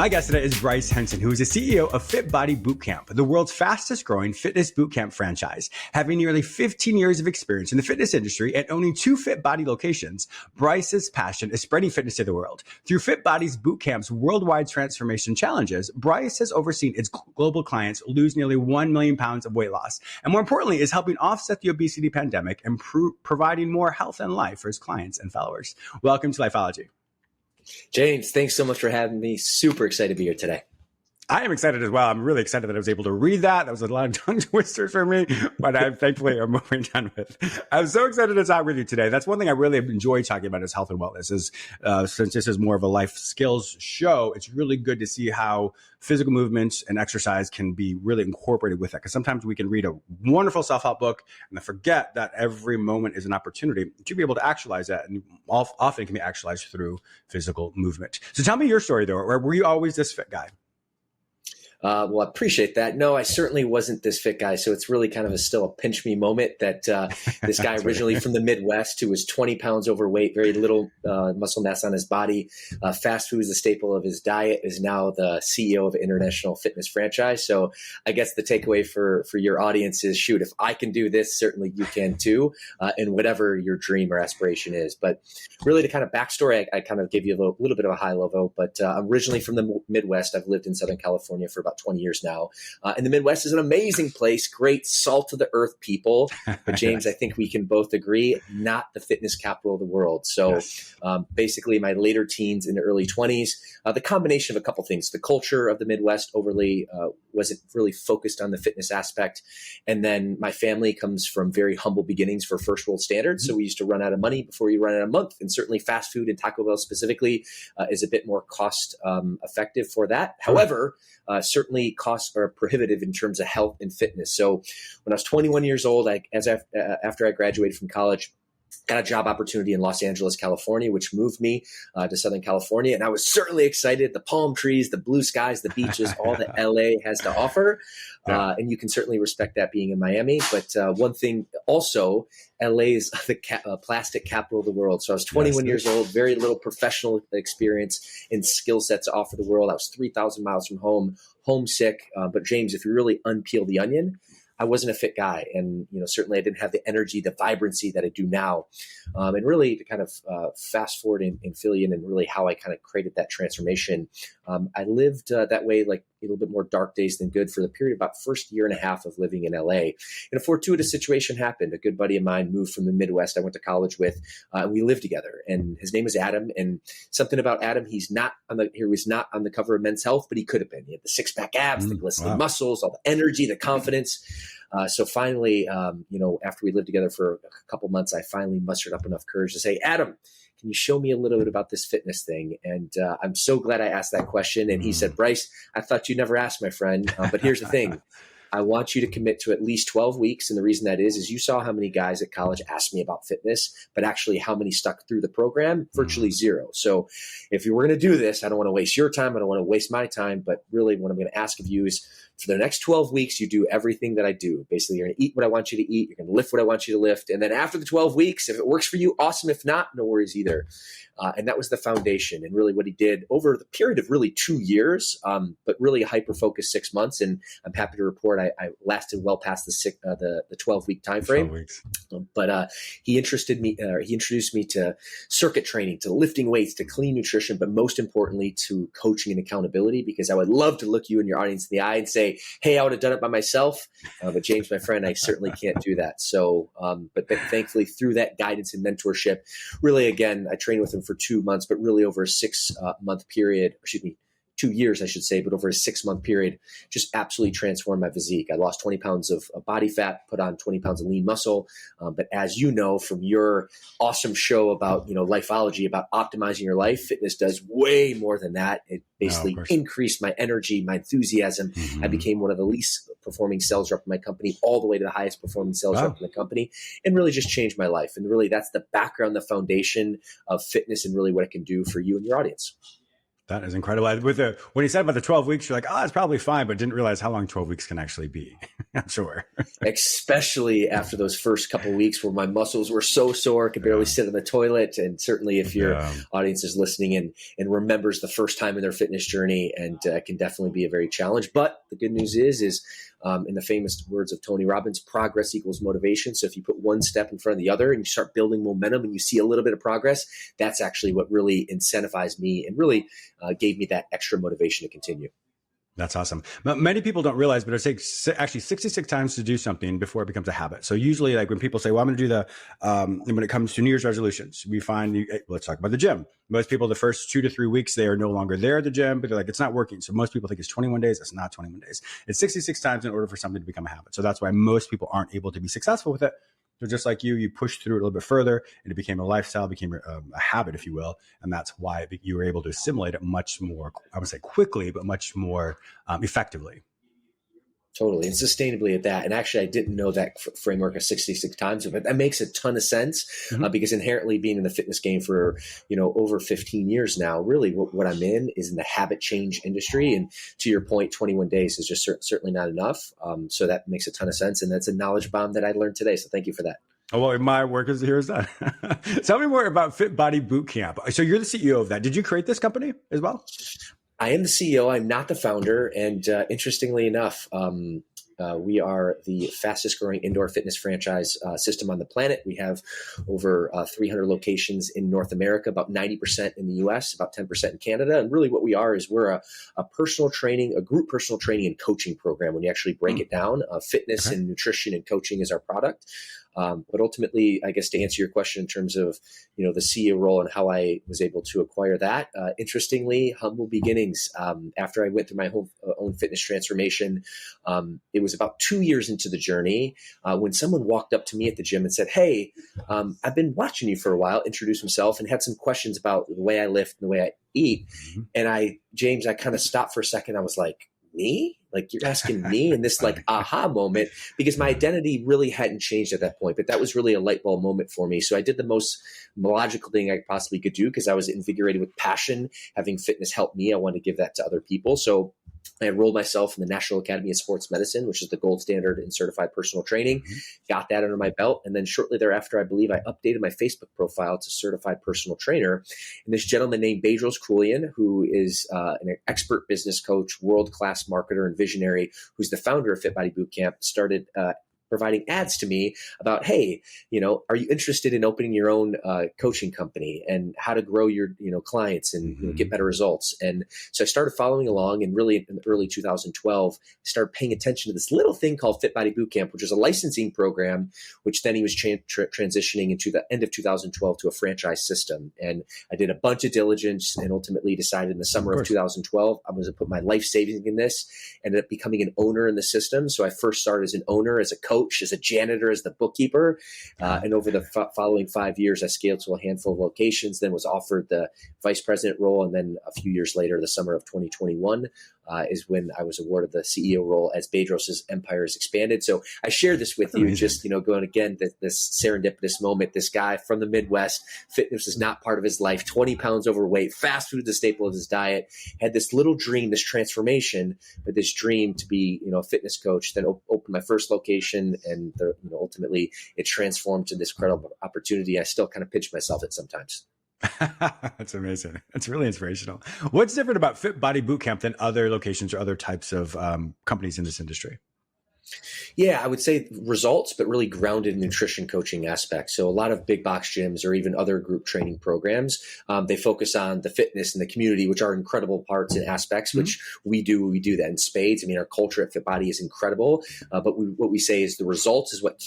My guest today is Bryce Henson, who is the CEO of Fit Body Bootcamp, the world's fastest growing fitness bootcamp franchise. Having nearly 15 years of experience in the fitness industry and owning 2 Fit Body locations, Bryce's passion is spreading fitness to the world. Through Fit Body's bootcamp's worldwide transformation challenges, Bryce has overseen its global clients lose nearly 1 million pounds of weight loss. And more importantly, is helping offset the obesity pandemic and providing more health and life for his clients and followers. Welcome to Lifeology. James, thanks so much for having me. Super excited to be here today. I am excited as well. I'm really excited that I was able to read that. That was a lot of tongue twisters for me, but I thankfully am moving on with. I'm so excited to talk with you today. That's one thing I really enjoy talking about is health and wellness. Since this is more of a life skills show, it's really good to see how physical movement and exercise can be really incorporated with that. Because sometimes we can read a wonderful self-help book and then forget that every moment is an opportunity to be able to actualize that, and often can be actualized through physical movement. So tell me your story, though. Were you always this fit guy? Well, I appreciate that. No, I certainly wasn't this fit guy. So it's really kind of still a pinch me moment that this guy originally from the Midwest who was 20 pounds overweight, very little muscle mass on his body. Fast food is a staple of his diet, is now the CEO of an international fitness franchise. So I guess the takeaway for your audience is, shoot, if I can do this, certainly you can too, in whatever your dream or aspiration is. But really, the kind of backstory, I kind of gave you a little bit of a high level, but I'm originally from the Midwest. I've lived in Southern California for about 20 years now. And the Midwest is an amazing place, great salt of the earth people. But James, I think we can both agree, not the fitness capital of the world. So basically my later teens and early 20s, the combination of a couple things, the culture of the Midwest overly wasn't really focused on the fitness aspect. And then my family comes from very humble beginnings for first world standards. So we used to run out of money before you run out of month. And certainly fast food and Taco Bell specifically is a bit more cost effective for that. However, certainly costs are prohibitive in terms of health and fitness. So when I was 21 years old, after I graduated from college, got a job opportunity in Los Angeles, California, which moved me to Southern California. And I was certainly excited. The palm trees, the blue skies, the beaches, all that LA has to offer. And you can certainly respect that being in Miami. But one thing also, LA is the plastic capital of the world. So I was 21 years old, very little professional experience and skill set to offer the world. I was 3,000 miles from home, homesick. But James, if you really unpeel the onion, I wasn't a fit guy. And, certainly I didn't have the energy, the vibrancy that I do now. And really to kind of fast forward and fill you in and really how I kind of created that transformation. I lived that way, like a little bit more dark days than good for the period about first year and a half of living in LA. And a fortuitous situation happened. A good buddy of mine moved from the Midwest I went to college with, and we lived together. And his name is Adam. And something about Adam, he was not on the cover of Men's Health, but he could have been. He had the six-pack abs, the glistening muscles, all the energy, the confidence. So finally, after we lived together for a couple months, I finally mustered up enough courage to say, Adam, can you show me a little bit about this fitness thing? And I'm so glad I asked that question. And he said, Bryce, I thought you'd never ask, my friend. But here's the thing. I want you to commit to at least 12 weeks. And the reason that is you saw how many guys at college asked me about fitness, but actually how many stuck through the program? Virtually zero. So if you were going to do this, I don't want to waste your time. I don't want to waste my time. But really what I'm going to ask of you is for the next 12 weeks, you do everything that I do. Basically, you're going to eat what I want you to eat. You're going to lift what I want you to lift. And then after the 12 weeks, if it works for you, awesome. If not, no worries either. And that was the foundation. And really what he did over the period of really 2 years, but really a hyper-focused 6 months. And I'm happy to report I lasted well past the 12-week time frame. But he introduced me to circuit training, to lifting weights, to clean nutrition, but most importantly to coaching and accountability, because I would love to look you and your audience in the eye and say, hey, I would have done it by myself. But James, my friend, I certainly can't do that. So, but thankfully through that guidance and mentorship, really, again, I trained with him for 2 months, but really over a 6-month period, 2 years, I should say, but over a 6-month period, just absolutely transformed my physique. I lost 20 pounds of body fat, put on 20 pounds of lean muscle. But as you know, from your awesome show about, Lifeology, about optimizing your life, fitness does way more than that. It basically increased my energy, my enthusiasm. I became one of the least performing sales rep in my company, all the way to the highest performing sales rep in the company, and really just changed my life. And really that's the background, the foundation of fitness and really what it can do for you and your audience. That is incredible. When he said about the 12 weeks, you're like, oh, it's probably fine, but didn't realize how long 12 weeks can actually be. I'm sure. Especially after those first couple of weeks where my muscles were so sore, I could barely sit on the toilet. And certainly if your audience is listening and remembers the first time in their fitness journey, and can definitely be a very challenge. But the good news is in the famous words of Tony Robbins, progress equals motivation. So if you put one step in front of the other and you start building momentum and you see a little bit of progress, that's actually what really incentivized me and really gave me that extra motivation to continue. That's awesome. Many people don't realize, but it takes actually 66 times to do something before it becomes a habit. So usually like when people say, well, I'm going to do when it comes to New Year's resolutions, we find, let's talk about the gym. Most people, the first 2 to 3 weeks, they are no longer there at the gym, but they're like, it's not working. So most people think it's 21 days. It's not 21 days. It's 66 times in order for something to become a habit. So that's why most people aren't able to be successful with it. So just like you pushed through it a little bit further and it became a lifestyle, became a habit, if you will. And that's why you were able to assimilate it much more, I would say quickly, but much more effectively. Totally. And sustainably at that. And actually, I didn't know that framework of 66 times, but that makes a ton of sense because inherently being in the fitness game for, over 15 years now, really what I'm in is in the habit change industry. And to your point, 21 days is just certainly not enough. So that makes a ton of sense. And that's a knowledge bomb that I learned today. So thank you for that. Oh, well, my work is done. Tell me more about Fit Body Bootcamp. So you're the CEO of that. Did you create this company as well? I am the CEO. I'm not the founder. And interestingly enough, we are the fastest growing indoor fitness franchise system on the planet. We have over 300 locations in North America, about 90% in the US, about 10% in Canada. And really what we are is we're a personal training, a group personal training and coaching program. When you actually break it down, fitness and nutrition and coaching is our product. But ultimately, I guess to answer your question in terms of, the CEO role and how I was able to acquire that, interestingly, humble beginnings. After I went through my own fitness transformation, it was about 2 years into the journey when someone walked up to me at the gym and said, hey, I've been watching you for a while, introduced himself and had some questions about the way I lift and the way I eat. And James, I kind of stopped for a second. I was like, me? Like you're asking me in this like aha moment, because my identity really hadn't changed at that point, but that was really a light bulb moment for me. So I did the most logical thing I possibly could do because I was invigorated with passion. Having fitness help me, I wanted to give that to other people. So I enrolled myself in the National Academy of Sports Medicine, which is the gold standard in certified personal training, got that under my belt. And then shortly thereafter, I believe I updated my Facebook profile to certified personal trainer. And this gentleman named Bedros Keuilian, who is an expert business coach, world-class marketer and visionary, who's the founder of Fit Body Bootcamp, started providing ads to me about, hey, are you interested in opening your own coaching company and how to grow your, clients and get better results? And so I started following along, and really in early 2012, started paying attention to this little thing called Fit Body Bootcamp, which is a licensing program, which then he was transitioning into the end of 2012 to a franchise system. And I did a bunch of diligence and ultimately decided in the summer of 2012, I was going to put my life savings in this, ended up becoming an owner in the system. So I first started as an owner, as a coach, as a janitor, as the bookkeeper. And over the following 5 years, I scaled to a handful of locations, then was offered the vice president role. And then a few years later, the summer of 2021, is when I was awarded the CEO role as Bedros' empire has expanded. So I share this with you, just, going again, this serendipitous moment. This guy from the Midwest, fitness is not part of his life, 20 pounds overweight, fast food is a staple of his diet, had this little dream, this transformation, but this dream to be, a fitness coach, then opened my first location, and ultimately it transformed to this incredible opportunity. I still kind of pinch myself at sometimes. That's amazing. That's really inspirational. What's different about Fit Body Bootcamp than other locations or other types of companies in this industry? Yeah, I would say results, but really grounded in nutrition coaching aspects. So a lot of big box gyms or even other group training programs, they focus on the fitness and the community, which are incredible parts and aspects, which we do. We do that in spades. I mean, our culture at Fit Body is incredible. But what we say is the results is what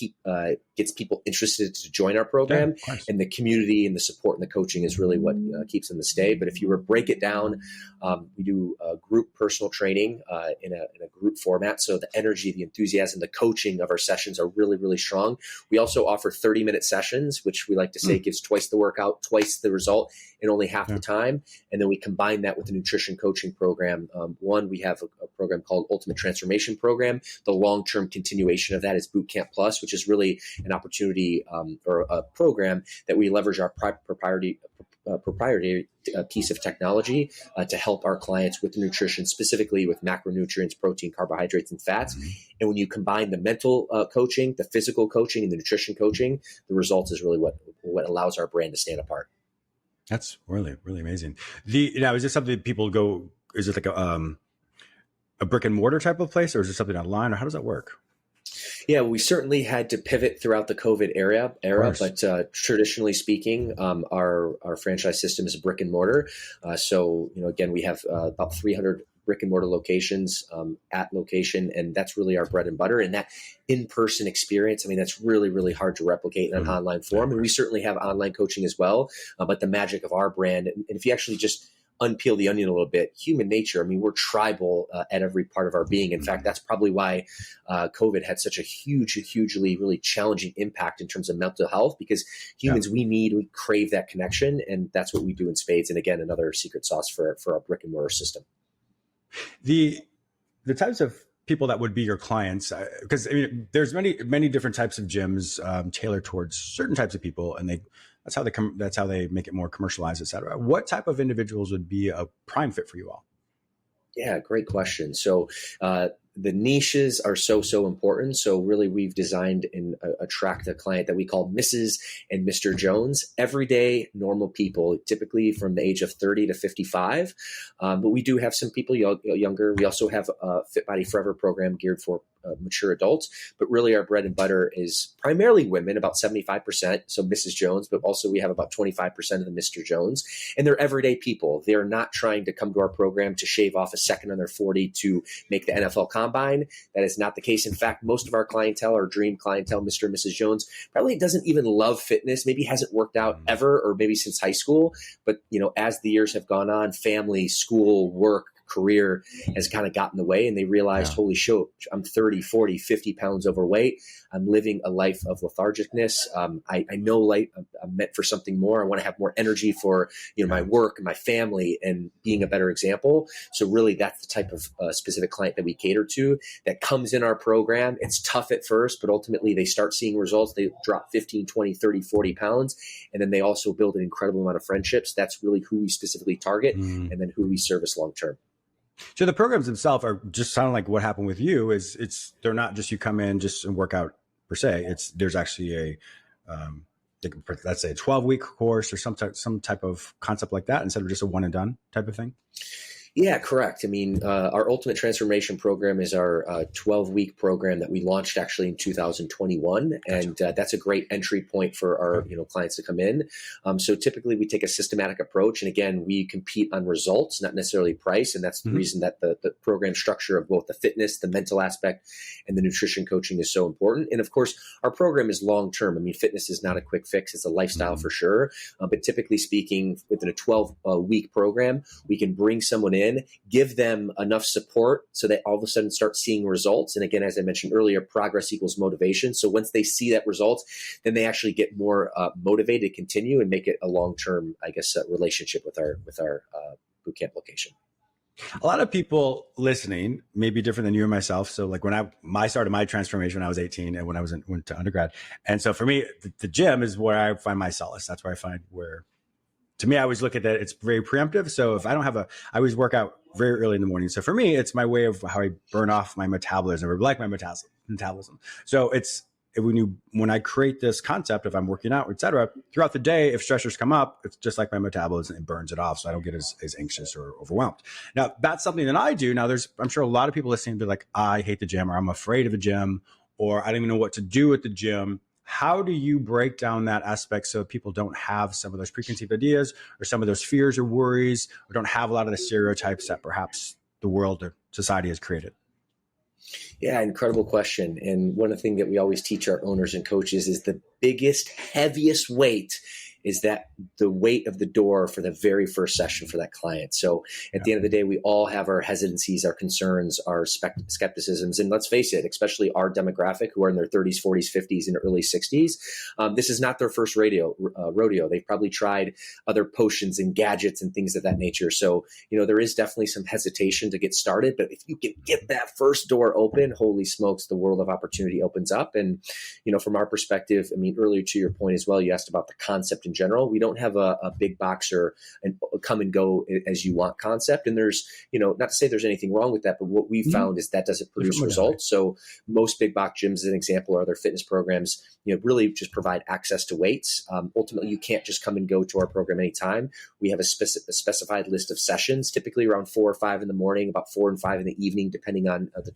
gets people interested to join our program. Yeah, and the community and the support and the coaching is really what keeps them to stay. But if you were to break it down, we do group personal training in a group format. So the energy, the enthusiasm, the coaching of our sessions are really, really strong. We also offer 30-minute sessions, which we like to say gives twice the workout, twice the result in only half the time. And then we combine that with a nutrition coaching program. We have a program called Ultimate Transformation Program. The long-term continuation of that is Bootcamp Plus, which is really an opportunity or a program that we leverage our proprietary piece of technology to help our clients with nutrition, specifically with macronutrients, protein, carbohydrates, and fats. Mhm. And when you combine the mental coaching, the physical coaching, and the nutrition coaching, the result is really what allows our brand to stand apart. That's really, really amazing. Is this something people go, is it like a brick and mortar type of place, or is it something online, or how does that work? Yeah, we certainly had to pivot throughout the COVID era, but traditionally speaking, our franchise system is a brick and mortar. So, again, we have about 300 brick and mortar locations at location, and that's really our bread and butter. And that in-person experience, I mean, that's really, really hard to replicate in an online form. And we certainly have online coaching as well. But the magic of our brand, and if you actually just unpeel the onion a little bit, human nature, I mean, we're tribal at every part of our being. In fact, that's probably why COVID had such a hugely, really challenging impact in terms of mental health, because humans, we crave that connection. And that's what we do in spades. And again, another secret sauce for our brick and mortar system. The types of people that would be your clients, because there's many different types of gyms tailored towards certain types of people, and that's how they make it more commercialized, et cetera. What type of individuals would be a prime fit for you all? Yeah, great question. So the niches are so important. So really, we've designed and attract a client that we call Mrs. and Mr. Jones, everyday normal people, typically from the age of 30 to 55. But we do have some people younger. We also have a Fit Body Forever program geared for mature adults. But really, our bread and butter is primarily women, about 75%. So Mrs. Jones, but also we have about 25% of the Mr. Jones. And they're everyday people. They're not trying to come to our program to shave off a second on their 40 to make the NFL combine. That is not the case. In fact, most of our clientele, our dream clientele, Mr. and Mrs. Jones, probably doesn't even love fitness, maybe hasn't worked out ever, or maybe since high school. But, as the years have gone on, family, school, work, career has kind of gotten in the way, and they realized, holy shit, I'm 30, 40, 50 pounds overweight. I'm living a life of lethargicness. I know I'm meant for something more. I want to have more energy for, my work and my family and being a better example. So really that's the type of specific client that we cater to that comes in our program. It's tough at first, but ultimately they start seeing results. They drop 15, 20, 30, 40 pounds. And then they also build an incredible amount of friendships. That's really who we specifically target and then who we service long-term. So the programs themselves are just sound like what happened with you they're not just you come in just and work out per se. There's actually let's say a 12-week course or some type of concept like that instead of just a one and done type of thing. Yeah, correct. I mean, our Ultimate Transformation Program is our 12-week program that we launched actually in 2021. And that's a great entry point for our clients to come in. So typically we take a systematic approach. And again, we compete on results, not necessarily price. And that's the reason that the program structure of both the fitness, the mental aspect, and the nutrition coaching is so important. And of course, our program is long-term. I mean, fitness is not a quick fix. It's a lifestyle for sure. But typically speaking, within a 12-week program, we can bring someone in, give them enough support so they all of a sudden start seeing results. And again, as I mentioned earlier, progress equals motivation. So once they see that results, then they actually get more motivated to continue and make it a long-term, relationship with our bootcamp location. A lot of people listening may be different than you and myself. So like when I started my transformation when I was 18 and when I went to undergrad. And so for me, the gym is where I find my solace. That's where I find to me, I always look at that. It's very preemptive. So if I don't have I always work out very early in the morning. So for me, it's my way of how I burn off my metabolism or like my metabolism. So it's when I create this concept of I'm working out, et cetera, throughout the day, if stressors come up, it's just like my metabolism, it burns it off. So I don't get as anxious or overwhelmed. Now that's something that I do. Now I'm sure a lot of people listening to like, I hate the gym, or I'm afraid of a gym, or I don't even know what to do at the gym. How do you break down that aspect so people don't have some of those preconceived ideas or some of those fears or worries, or don't have a lot of the stereotypes that perhaps the world or society has created? Yeah, incredible question. And one of the things that we always teach our owners and coaches is the biggest, heaviest weight is that the weight of the door for the very first session for that client. So at the end of the day, we all have our hesitancies, our concerns, our skepticisms. And let's face it, especially our demographic who are in their 30s, 40s, 50s, and early 60s, this is not their first rodeo. They've probably tried other potions and gadgets and things of that nature. So, there is definitely some hesitation to get started. But if you can get that first door open, holy smokes, the world of opportunity opens up. And, from our perspective, I mean, earlier to your point as well, you asked about the concept in general. We don't have a big box or an come and go as you want concept. And there's, not to say there's anything wrong with that, but what we found is that doesn't produce results. So most big box gyms, as an example, or their fitness programs, really just provide access to weights. Ultimately, you can't just come and go to our program anytime. We have a specified list of sessions, typically around 4 or 5 in the morning, about 4 and 5 in the evening, depending on the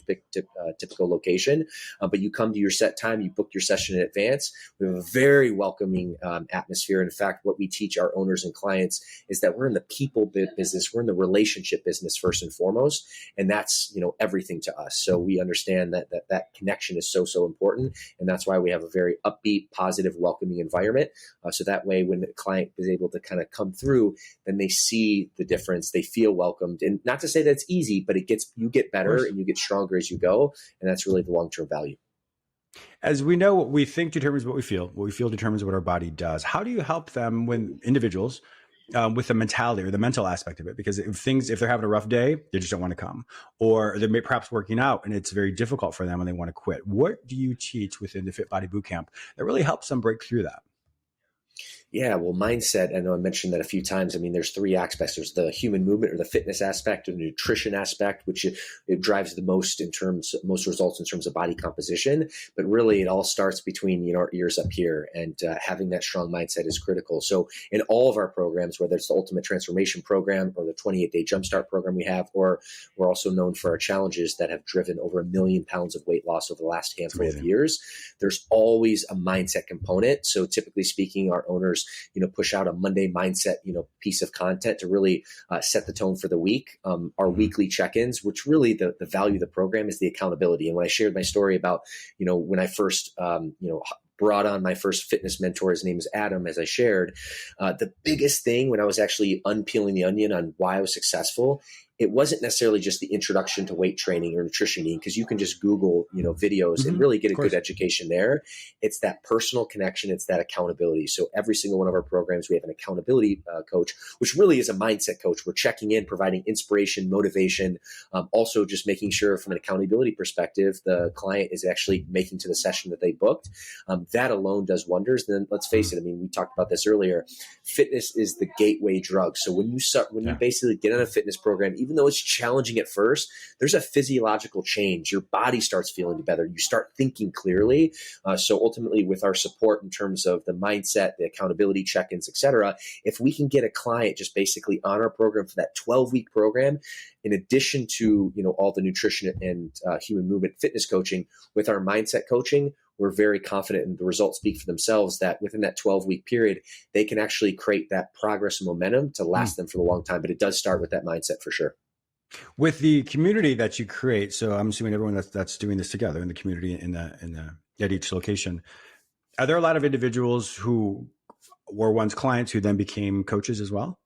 typical location. But you come to your set time, you book your session in advance. We have a very welcoming atmosphere. In fact, what we teach our owners and clients is that we're in the people business. We're in the relationship business first and foremost. And that's, everything to us. So we understand that connection is so important. And that's why we have a very upbeat, positive, welcoming environment. So that way, when the client is able to kind of come through, then they see the difference. They feel welcomed. And not to say that it's easy, but you get better and you get stronger as you go. And that's really the long-term value. As we know, what we think determines what we feel determines what our body does. How do you help them when individuals with the mentality or the mental aspect of it? Because if they're having a rough day, they just don't want to come, or they're perhaps working out and it's very difficult for them and they want to quit. What do you teach within the Fit Body Bootcamp that really helps them break through that? Yeah, well, mindset, I know I mentioned that a few times. I mean, there's 3 aspects. There's the human movement or the fitness aspect, or the nutrition aspect, which it drives the most results in terms of body composition. But really, it all starts between our ears up here, and having that strong mindset is critical. So in all of our programs, whether it's the Ultimate Transformation Program or the 28-day Jumpstart program we have, or we're also known for our challenges that have driven over 1 million pounds of weight loss over the last handful of years, there's always a mindset component. So typically speaking, our owners push out a Monday mindset, piece of content to really set the tone for the week. Our weekly check-ins, which really the value of the program is the accountability. And when I shared my story about, when I first, brought on my first fitness mentor, his name is Adam, as I shared, the biggest thing when I was actually unpeeling the onion on why I was successful, it wasn't necessarily just the introduction to weight training or nutrition, because you can just Google, videos and really get a good education there. It's that personal connection. It's that accountability. So every single one of our programs, we have an accountability coach, which really is a mindset coach. We're checking in, providing inspiration, motivation, also just making sure from an accountability perspective, the client is actually making to the session that they booked. That alone does wonders. And then let's face it. I mean, we talked about this earlier. Fitness is the gateway drug. So when you basically get on a fitness program, even though it's challenging at first, there's a physiological change. Your body starts feeling better. You start thinking clearly. So ultimately, with our support in terms of the mindset, the accountability check-ins, et cetera, if we can get a client just basically on our program for that 12-week program, in addition to all the nutrition and human movement fitness coaching, with our mindset coaching, we're very confident, and the results speak for themselves, that within that 12-week period, they can actually create that progress and momentum to last them for a long time. But it does start with that mindset for sure. With the community that you create, so I'm assuming everyone that's doing this together in the community at each location, are there a lot of individuals who were once clients who then became coaches as well?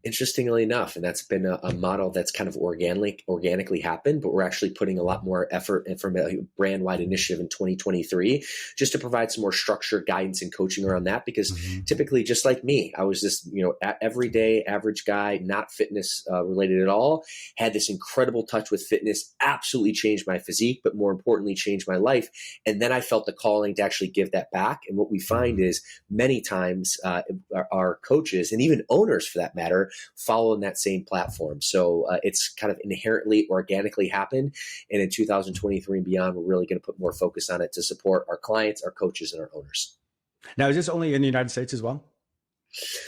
Interestingly enough, and that's been a model that's kind of organically happened, but we're actually putting a lot more effort and from a brand-wide initiative in 2023 just to provide some more structure, guidance, and coaching around that. Because typically, just like me, I was this everyday average guy, not fitness related at all, had this incredible touch with fitness, absolutely changed my physique, but more importantly, changed my life. And then I felt the calling to actually give that back. And what we find is many times our coaches, and even owners for that matter, following that same platform. So it's kind of inherently, organically happened. And in 2023 and beyond, we're really going to put more focus on it to support our clients, our coaches, and our owners. Now, is this only in the United States as well?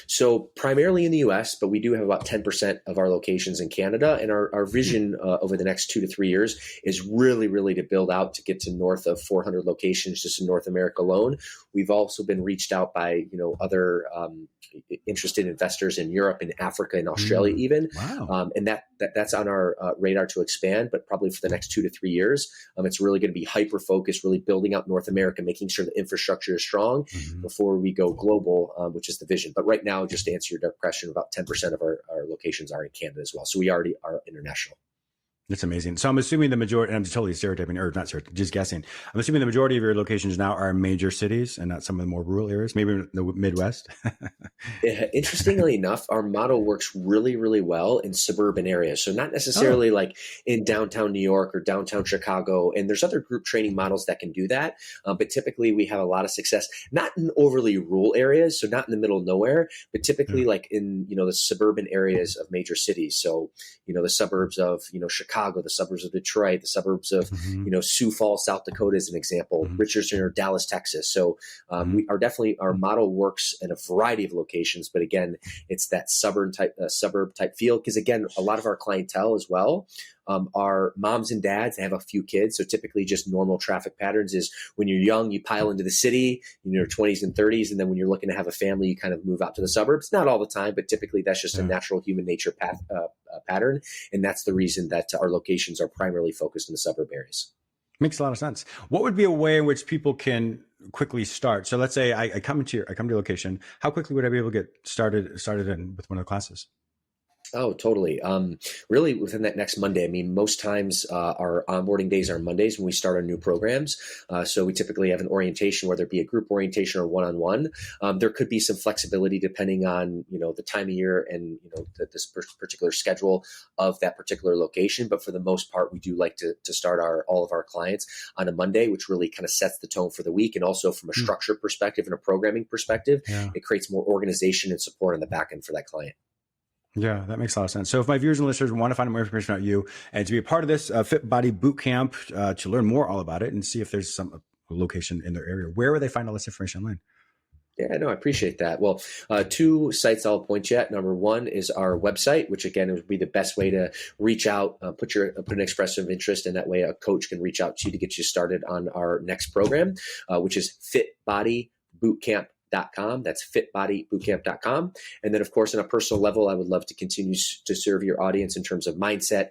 So primarily in the US, but we do have about 10% of our locations in Canada. And our vision over the next 2 to 3 years is really to build out to get to north of 400 locations just in North America alone. We've also been reached out by, other interested investors in Europe and Africa and Australia even. Wow. And that's on our radar to expand, but probably for the next 2 to 3 years. It's really going to be hyper-focused, really building out North America, making sure the infrastructure is strong before we go global, which is the vision. But right now, just to answer your question, about 10% of our locations are in Canada as well. So we already are international. That's amazing. So I'm assuming the majority, and I'm totally stereotyping, or not stereotyping, just guessing. I'm assuming the majority of your locations now are major cities and not some of the more rural areas, maybe the Midwest. Interestingly enough, our model works really, really well in suburban areas. So not necessarily like in downtown New York or downtown Chicago. And there's other group training models that can do that. But typically we have a lot of success, not in overly rural areas. So not in the middle of nowhere, but typically like in, the suburban areas of major cities. So, the suburbs of, Chicago, the suburbs of Detroit, the suburbs of, Sioux Falls, South Dakota is an example, Richardson or Dallas, Texas. So our model works in a variety of locations, but again, it's that suburb type feel. Because again, a lot of our clientele as well are moms and dads. They have a few kids. So typically just normal traffic patterns is when you're young, you pile into the city in your 20s and 30s. And then when you're looking to have a family, you kind of move out to the suburbs. Not all the time, but typically that's just a natural human nature pattern. And that's the reason that our locations are primarily focused in the suburb areas. Makes a lot of sense. What would be a way in which people can quickly start? So let's say I come to your location. How quickly would I be able to get started in with one of the classes? Oh, totally. Really within that next Monday. I mean, most times our onboarding days are Mondays when we start our new programs. So we typically have an orientation, whether it be a group orientation or one-on-one. There could be some flexibility depending on, the time of year and, this particular schedule of that particular location. But for the most part, we do like to start all of our clients on a Monday, which really kind of sets the tone for the week. And also from a structure perspective and a programming perspective, it creates more organization and support on the back end for that client. Yeah, that makes a lot of sense. So if my viewers and listeners want to find more information about you and to be a part of this Fit Body Bootcamp, to learn more all about it and see if there's some location in their area, where would they find all this information online? Yeah, no, I appreciate that. Well, two sites I'll point you at. Number one is our website, which again would be the best way to reach out, put an expression of interest, and that way a coach can reach out to you to get you started on our next program, which is fitbodybootcamp.com. That's fitbodybootcamp.com. And then, of course, on a personal level, I would love to continue to serve your audience in terms of mindset,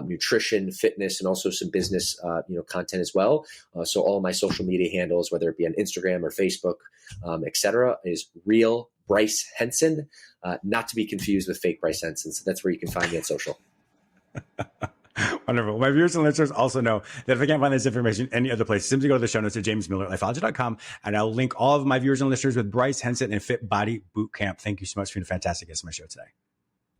nutrition, fitness, and also some business, content as well. So all my social media handles, whether it be on Instagram or Facebook, etc., is real Bryce Henson, not to be confused with fake Bryce Henson. So that's where you can find me on social. Wonderful. My viewers and listeners also know that if I can't find this information any other place, simply go to the show notes at jamesmillerlifeology.com, and I'll link all of my viewers and listeners with Bryce Henson and Fit Body Bootcamp. Thank you so much for being a fantastic guest on my show today.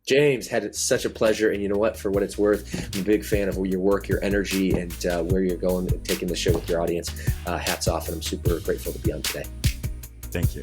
James, had such a pleasure. And you know what? For what it's worth, I'm a big fan of your work, your energy, and where you're going and taking the show with your audience. Hats off, and I'm super grateful to be on today. Thank you.